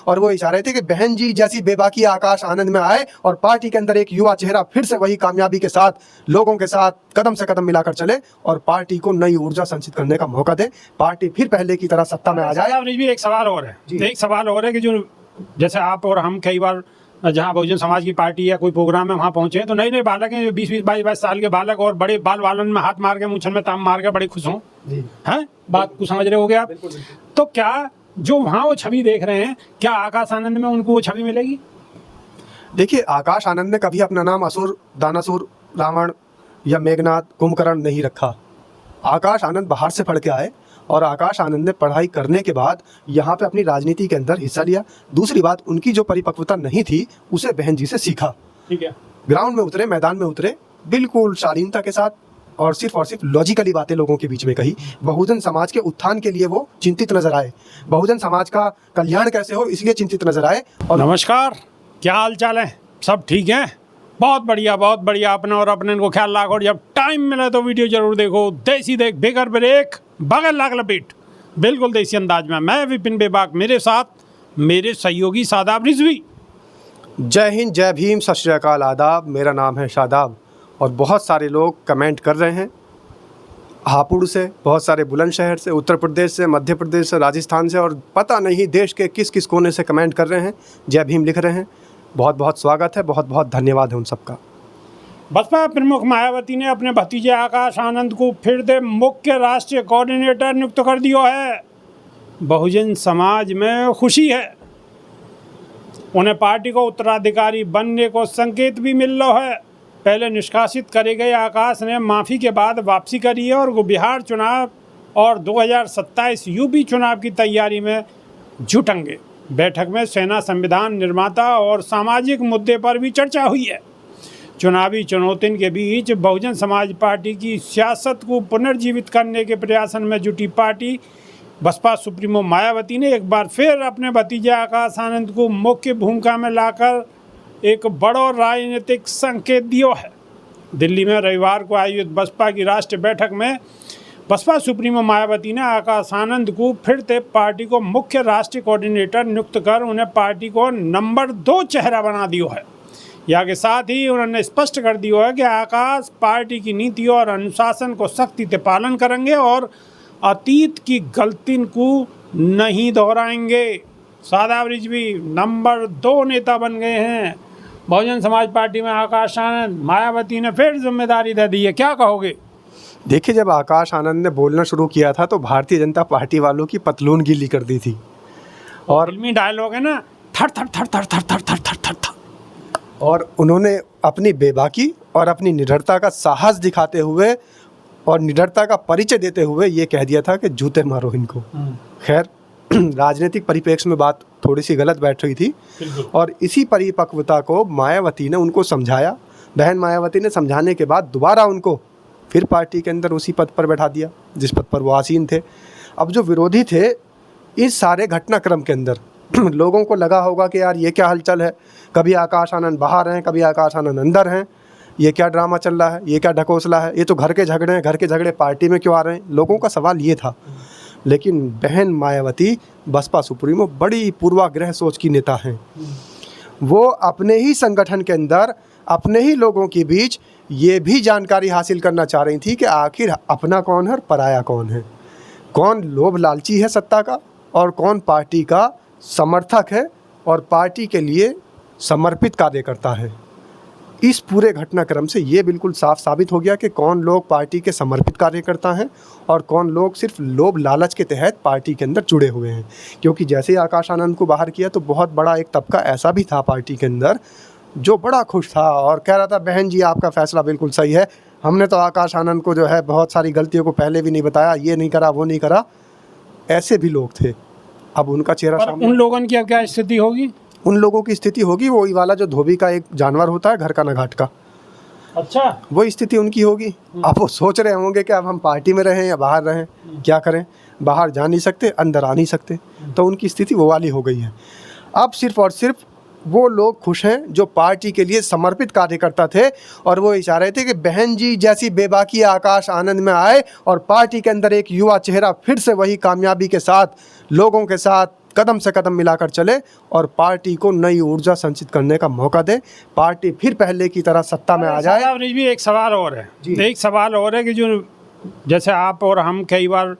और वो इशारे थे कि बहन जी जैसी बेबाकी आकाश आनंद में आए और पार्टी के अंदर एक युवा चेहरा फिर से वही कामयाबी के साथ लोगों के साथ कदम से कदम मिलाकर चले और पार्टी को नई ऊर्जा संचित करने का मौका दे, पार्टी फिर पहले की तरह सत्ता में आ जाए। भी एक सवाल और है, एक सवाल और है कि जो जैसे आप और हम कई बार जहाँ बहुजन समाज की पार्टी या कोई प्रोग्राम है वहाँ पहुंचे तो नए नए बालक हैं, 20-20 22-22 साल के बालक और बड़े बाल वालन में हाथ मार के मुँछन में ताम मार के बड़े खुश हों, हैं बात को समझ रहे हो गए आप? तो क्या जो वहाँ वो छवि देख रहे हैं, क्या आकाश आनंद में उनको वो छवि मिलेगी? देखिए, आकाश आनंद ने कभी अपना नाम असुर, दानासुर, रावण या मेघनाथ, कुंभकर्ण नहीं रखा। आकाश आनंद बाहर से पढ़ के आए और आकाश आनंद ने पढ़ाई करने के बाद यहाँ पे अपनी राजनीति के अंदर हिस्सा लिया। दूसरी बात, उनकी जो परिपक्वता नहीं थी उसे बहन जी से सीखा। ठीक है, ग्राउंड में उतरे, मैदान में उतरे, बिल्कुल शालीनता के साथ और सिर्फ लॉजिकली बातें लोगों के बीच में कही। बहुजन समाज के उत्थान के लिए वो चिंतित नजर आए, बहुजन समाज का कल्याण कैसे हो इसलिए चिंतित नजर आए। और नमस्कार, क्या हाल चाल है? सब ठीक है? बहुत बढ़िया। अपना और अपने को ख्याल रखो। जब टाइम मिले तो वीडियो जरूर देखो। देसी देख बेगर ब्रेक बगल लाग लपेट, बिल्कुल देसी अंदाज में। मैं विपिन बेबाक, मेरे साथ मेरे सहयोगी शादाब रिजवी। जय हिंद, जय भीम, सत श्री अकाल, आदाब। मेरा नाम है शादाब और बहुत सारे लोग कमेंट कर रहे हैं हापुड़ से, बहुत सारे बुलंदशहर से, उत्तर प्रदेश से, मध्य प्रदेश से, राजस्थान से और पता नहीं देश के किस किस कोने से कमेंट कर रहे हैं, जय भीम लिख रहे हैं। बहुत बहुत स्वागत है, बहुत बहुत धन्यवाद है उन सबका। बसपा प्रमुख मायावती ने अपने भतीजे आकाश आनंद को फिर से मुख्य राष्ट्रीय कोऑर्डिनेटर नियुक्त कर दिया है। बहुजन समाज में खुशी है, उन्हें पार्टी को उत्तराधिकारी बनने को संकेत भी मिल रहा है। पहले निष्कासित करे गए आकाश ने माफ़ी के बाद वापसी करी है और वो बिहार चुनाव और 2027 यूपी चुनाव की तैयारी में जुटेंगे। बैठक में सेना, संविधान निर्माता और सामाजिक मुद्दे पर भी चर्चा हुई है। चुनावी चुनौतियों के बीच बहुजन समाज पार्टी की सियासत को पुनर्जीवित करने के प्रयासन में जुटी पार्टी बसपा सुप्रीमो मायावती ने एक बार फिर अपने भतीजे आकाश आनंद को मुख्य भूमिका में लाकर एक बड़ा राजनीतिक संकेत दिया है। दिल्ली में रविवार को आयोजित बसपा की राष्ट्रीय बैठक में बसपा सुप्रीमो मायावती ने आकाश आनंद को फिर से पार्टी को मुख्य राष्ट्रीय कोऑर्डिनेटर नियुक्त कर उन्हें पार्टी को नंबर 2 चेहरा बना दिया है। यहाँ के साथ ही उन्होंने स्पष्ट कर दिया है कि आकाश पार्टी की नीति और अनुशासन को सख्ती से पालन करेंगे और अतीत की गलती को नहीं दोहराएंगे। शादाब रिजवी नंबर 2 नेता बन गए हैं बहुजन समाज पार्टी में आकाश आनंद। मायावती ने फिर जिम्मेदारी दे दी है, क्या कहोगे? देखिए, जब आकाश आनंद ने बोलना शुरू किया था तो भारतीय जनता पार्टी वालों की पतलून गीली कर दी थी और फिल्मी डायलॉग है ना, थर थर थर थर थर थर थर थर थर थर। और उन्होंने अपनी बेबाकी और अपनी निडरता का साहस दिखाते हुए और निडरता का परिचय देते हुए ये कह दिया था कि जूते मारो इनको। खैर, राजनीतिक परिप्रेक्ष्य में बात थोड़ी सी गलत बैठ रही थी और इसी परिपक्वता को मायावती ने उनको समझाया। बहन मायावती ने समझाने के बाद दोबारा उनको फिर पार्टी के अंदर उसी पद पर बैठा दिया जिस पद पर वो आसीन थे। अब जो विरोधी थे इस सारे घटनाक्रम के अंदर लोगों को लगा होगा कि यार ये क्या हलचल है, कभी आकाश आनंद बाहर हैं, कभी आकाश आनंद अंदर हैं, ये क्या ड्रामा चल रहा है, ये क्या ढकोसला है, ये तो घर के झगड़े हैं, घर के झगड़े पार्टी में क्यों आ रहे हैं, लोगों का सवाल ये था। लेकिन बहन मायावती बसपा सुप्रीमो बड़ी पूर्वाग्रह सोच की नेता हैं। वो अपने ही संगठन के अंदर अपने ही लोगों के बीच ये भी जानकारी हासिल करना चाह रही थी कि आखिर अपना कौन है और पराया कौन है, कौन लोभ लालची है सत्ता का और कौन पार्टी का समर्थक है और पार्टी के लिए समर्पित कार्य करता है। इस पूरे घटनाक्रम से ये बिल्कुल साफ साबित हो गया कि कौन लोग पार्टी के समर्पित कार्यकर्ता हैं और कौन लोग सिर्फ लोभ लालच के तहत पार्टी के अंदर जुड़े हुए हैं। क्योंकि जैसे ही आकाश आनंद को बाहर किया तो बहुत बड़ा एक तबका ऐसा भी था पार्टी के अंदर जो बड़ा खुश था और कह रहा था बहन जी आपका फैसला बिल्कुल सही है, हमने तो आकाश आनंद को जो है बहुत सारी गलतियों को पहले भी नहीं बताया, ये नहीं करा, वो नहीं करा। ऐसे भी लोग थे। अब उनका चेहरा सामने, उन लोगों की अब क्या स्थिति होगी? उन लोगों की स्थिति होगी वही वाला जो धोबी का एक जानवर होता है घर का न घाट का, अच्छा वही स्थिति उनकी होगी। अब वो सोच रहे होंगे कि अब हम पार्टी में रहें या बाहर रहें, क्या करें, बाहर जा नहीं सकते, अंदर आ नहीं सकते, तो उनकी स्थिति वो वाली हो गई है। अब सिर्फ और सिर्फ वो लोग खुश हैं जो पार्टी के लिए समर्पित कार्यकर्ता थे और वो इशारे थे कि बहन जी जैसी बेबाकी आकाश आनंद में आए और पार्टी के अंदर एक युवा चेहरा फिर से वही कामयाबी के साथ लोगों के साथ कदम से कदम मिलाकर चले और पार्टी को नई ऊर्जा संचित करने का मौका दे, पार्टी फिर पहले की तरह सत्ता में आ जाए। साहब रिजवी एक सवाल और है, एक सवाल और है कि जो जैसे आप और हम कई बार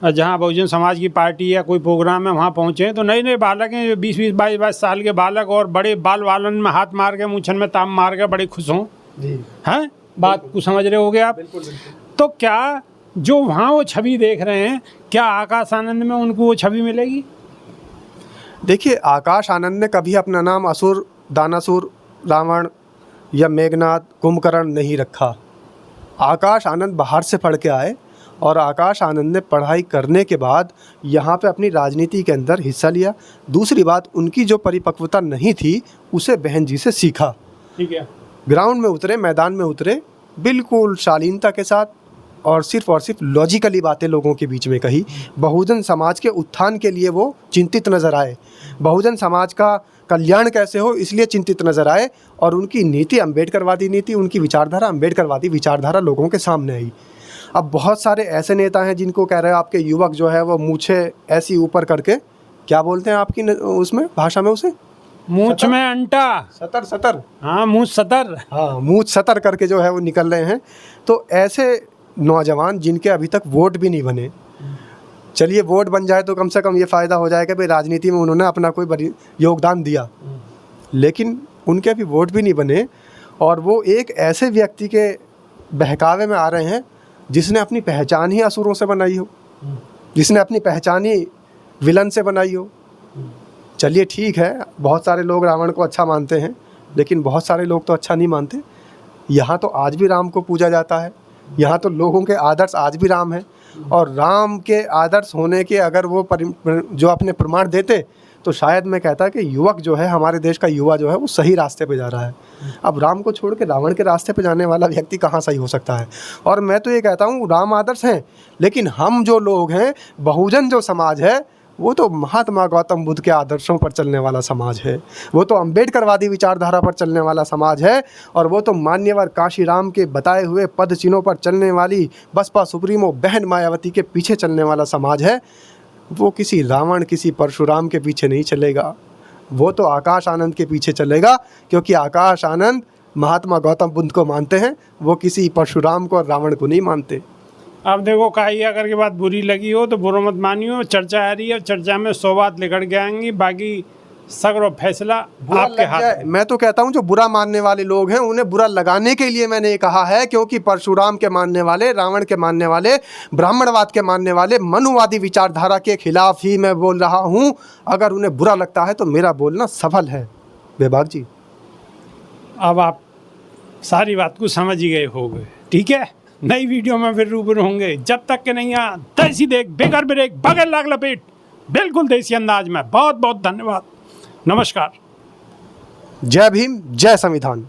जहाँ बहुजन समाज की पार्टी या कोई प्रोग्राम है वहाँ पहुँचे हैं तो नए नए बालक हैं, 20-20 22-22 साल के बालक और बड़े बाल वालन में हाथ मार के मूछन में ताम मार के बड़े खुश हों, हैं बात को समझ रहे होगे आप। तो क्या जो वहाँ वो छवि देख रहे हैं, क्या आकाश आनंद में उनको वो छवि मिलेगी? देखिए, आकाश आनंद ने कभी अपना नाम असुर, दानासुर, रावण या मेघनाथ, कुंभकर्ण नहीं रखा। आकाश आनंद बाहर से पढ़ के आए और आकाश आनंद ने पढ़ाई करने के बाद यहाँ पे अपनी राजनीति के अंदर हिस्सा लिया। दूसरी बात, उनकी जो परिपक्वता नहीं थी उसे बहन जी से सीखा। ठीक है, ग्राउंड में उतरे, मैदान में उतरे, बिल्कुल शालीनता के साथ और सिर्फ लॉजिकली बातें लोगों के बीच में कही। बहुजन समाज के उत्थान के लिए वो चिंतित नज़र आए, बहुजन समाज का कल्याण कैसे हो इसलिए चिंतित नज़र आए और उनकी नीति अम्बेडकरवादी नीति, उनकी विचारधारा अम्बेडकरवादी विचारधारा लोगों के सामने आई। अब बहुत सारे ऐसे नेता हैं जिनको कह रहे हैं आपके युवक जो है वो मूछे ऐसी ऊपर करके, क्या बोलते हैं आपकी उसमें भाषा में उसे, मूछ में अंटा, सतर, हाँ मूछ सतर, हाँ मूछ सतर करके जो है वो निकल रहे हैं। तो ऐसे नौजवान जिनके अभी तक वोट भी नहीं बने, चलिए वोट बन जाए तो कम से कम ये फ़ायदा हो जाएगा भाई राजनीति में उन्होंने अपना कोई बड़ी योगदान दिया, लेकिन उनके अभी वोट भी नहीं बने और वो एक ऐसे व्यक्ति के बहकावे में आ रहे हैं जिसने अपनी पहचान ही असुरों से बनाई हो, जिसने अपनी पहचान ही विलन से बनाई हो। चलिए ठीक है, बहुत सारे लोग रावण को अच्छा मानते हैं लेकिन बहुत सारे लोग तो अच्छा नहीं मानते। यहाँ तो आज भी राम को पूजा जाता है, यहाँ तो लोगों के आदर्श आज भी राम है और राम के आदर्श होने के अगर वो जो अपने प्रमाण देते तो शायद मैं कहता कि युवक जो है, हमारे देश का युवा जो है वो सही रास्ते पे जा रहा है। अब राम को छोड़ के रावण के रास्ते पे जाने वाला व्यक्ति कहाँ सही हो सकता है। और मैं तो ये कहता हूँ राम आदर्श हैं, लेकिन हम जो लोग हैं, बहुजन जो समाज है, वो तो महात्मा गौतम बुद्ध के आदर्शों पर चलने वाला समाज है, वो तो अम्बेडकरवादी विचारधारा पर चलने वाला समाज है और वो तो मान्यवर काशीराम के बताए हुए पद चिन्हों पर चलने वाली बसपा सुप्रीमो बहन मायावती के पीछे चलने वाला समाज है। वो किसी रावण, किसी परशुराम के पीछे नहीं चलेगा, वो तो आकाश आनंद के पीछे चलेगा, क्योंकि आकाश आनंद महात्मा गौतम बुद्ध को मानते हैं, वो किसी परशुराम को और रावण को नहीं मानते। अब देखो काई अगर के बात बुरी लगी हो तो बुरा मत मानियो, चर्चा आ रही है, चर्चा में 100 बात लेकर के आएंगी, बाकी सगरो फैसला आपके हाथ। मैं तो कहता हूं जो बुरा मानने वाले लोग हैं उन्हें बुरा लगाने के लिए मैंने ये कहा है, क्योंकि परशुराम के मानने वाले, रावण के मानने वाले, ब्राह्मणवाद के मानने वाले, मनुवादी विचारधारा के खिलाफ ही मैं बोल रहा हूं। अगर उन्हें बुरा लगता है तो मेरा बोलना सफल है। बेबाक जी, अब आप सारी बात को समझ ही गए होंगे, ठीक है। नई वीडियो में फिर रूबरू होंगे, जब तक के नहीं आ देसी देख बेगर ब्रेक बगैर लाग लपेट, बिल्कुल देसी अंदाज में। बहुत बहुत धन्यवाद, नमस्कार। जय भीम, जय संविधान।